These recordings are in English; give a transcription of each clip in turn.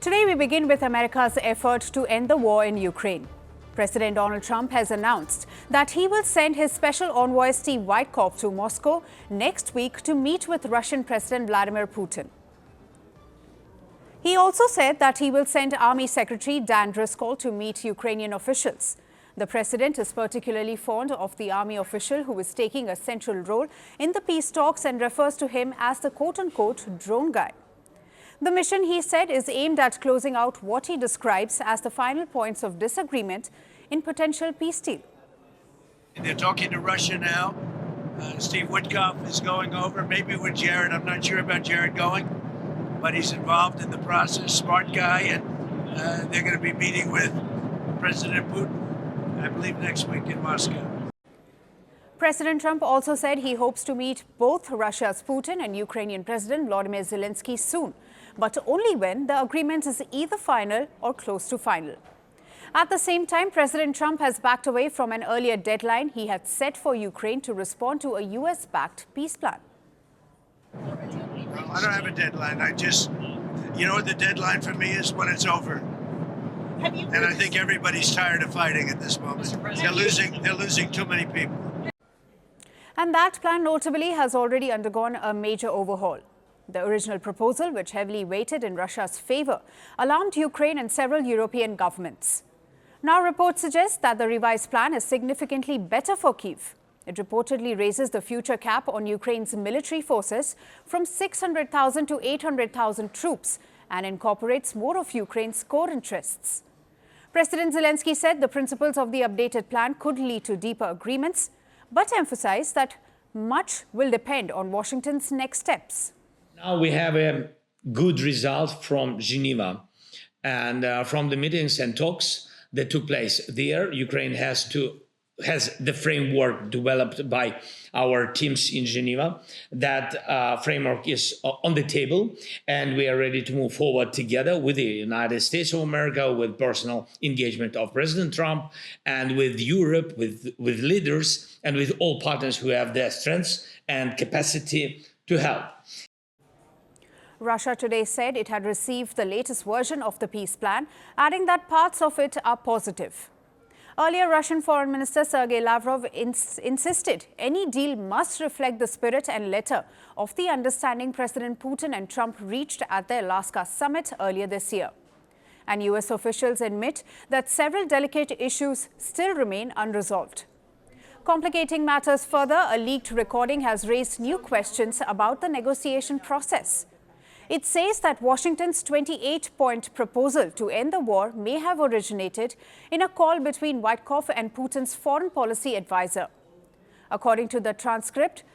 Today we begin with America's effort to end the war in Ukraine. President Donald Trump has announced that he will send his special envoy Steve Witkoff to Moscow next week to meet with Russian President Vladimir Putin. He also said that he will send Army Secretary Dan Driscoll to meet Ukrainian officials. The president is particularly fond of the army official who is taking a central role in the peace talks and refers to him as the quote-unquote drone guy. The mission, he said, is aimed at closing out what he describes as the final points of disagreement in potential peace deal. They're talking to Russia now. Steve Witkoff is going over, maybe with Jared. I'm not sure about Jared going, but he's involved in the process, smart guy, and they're going to be meeting with President Putin, I believe, next week in Moscow. President Trump also said he hopes to meet both Russia's Putin and Ukrainian President Volodymyr Zelensky soon, but only when the agreement is either final or close to final. At the same time, President Trump has backed away from an earlier deadline he had set for Ukraine to respond to a US-backed peace plan. I don't have a deadline. You know what the deadline for me is? When it's over. And I think everybody's tired of fighting at this moment. They're losing too many people. And that plan notably has already undergone a major overhaul. The original proposal, which heavily weighted in Russia's favor, alarmed Ukraine and several European governments. Now reports suggest that the revised plan is significantly better for Kyiv. It reportedly raises the future cap on Ukraine's military forces from 600,000 to 800,000 troops and incorporates more of Ukraine's core interests. President Zelensky said the principles of the updated plan could lead to deeper agreements, but emphasized that much will depend on Washington's next steps. Now we have a good result from Geneva and from the meetings and talks that took place there. Ukraine has the framework developed by our teams in Geneva. That framework is on the table, and we are ready to move forward together with the United States of America, with personal engagement of President Trump, and with Europe, with leaders, and with all partners who have their strengths and capacity to help. Russia today said it had received the latest version of the peace plan, adding that parts of it are positive. Earlier, Russian Foreign Minister Sergei Lavrov insisted any deal must reflect the spirit and letter of the understanding President Putin and Trump reached at the Alaska summit earlier this year. And US officials admit that several delicate issues still remain unresolved. Complicating matters further, a leaked recording has raised new questions about the negotiation process. It says that Washington's 28-point proposal to end the war may have originated in a call between Witkoff and Putin's foreign policy advisor. According to the transcript,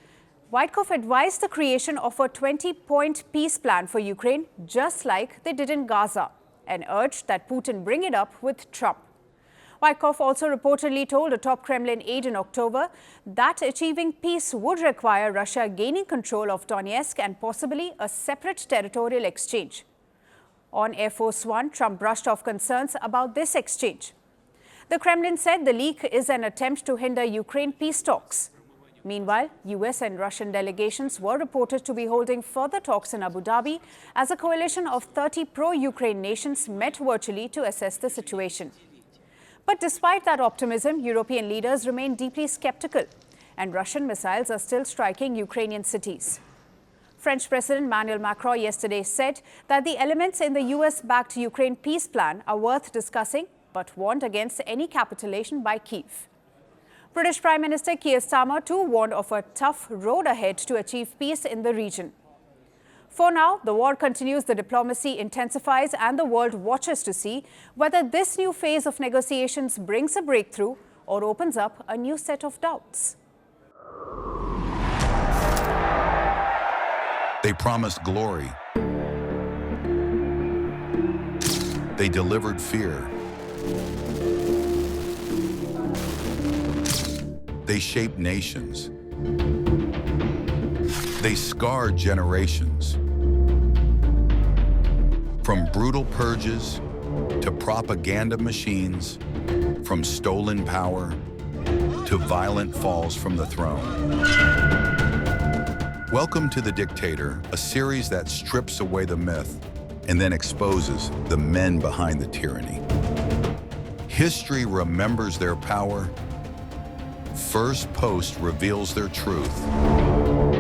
Witkoff advised the creation of a 20-point peace plan for Ukraine, just like they did in Gaza, and urged that Putin bring it up with Trump. Witkoff also reportedly told a top Kremlin aide in October that achieving peace would require Russia gaining control of Donetsk and possibly a separate territorial exchange. On Air Force One, Trump brushed off concerns about this exchange. The Kremlin said the leak is an attempt to hinder Ukraine peace talks. Meanwhile, US and Russian delegations were reported to be holding further talks in Abu Dhabi as a coalition of 30 pro-Ukraine nations met virtually to assess the situation. But despite that optimism, European leaders remain deeply skeptical, and Russian missiles are still striking Ukrainian cities. French President Emmanuel Macron yesterday said that the elements in the US-backed Ukraine peace plan are worth discussing, but warned against any capitulation by Kyiv. British Prime Minister Keir Starmer too warned of a tough road ahead to achieve peace in the region. For now, the war continues, the diplomacy intensifies, and the world watches to see whether this new phase of negotiations brings a breakthrough or opens up a new set of doubts. They promised glory. They delivered fear. They shaped nations. They scarred generations. From brutal purges to propaganda machines, from stolen power to violent falls from the throne. Welcome to The Dictator, a series that strips away the myth and then exposes the men behind the tyranny. History remembers their power. Firstpost reveals their truth.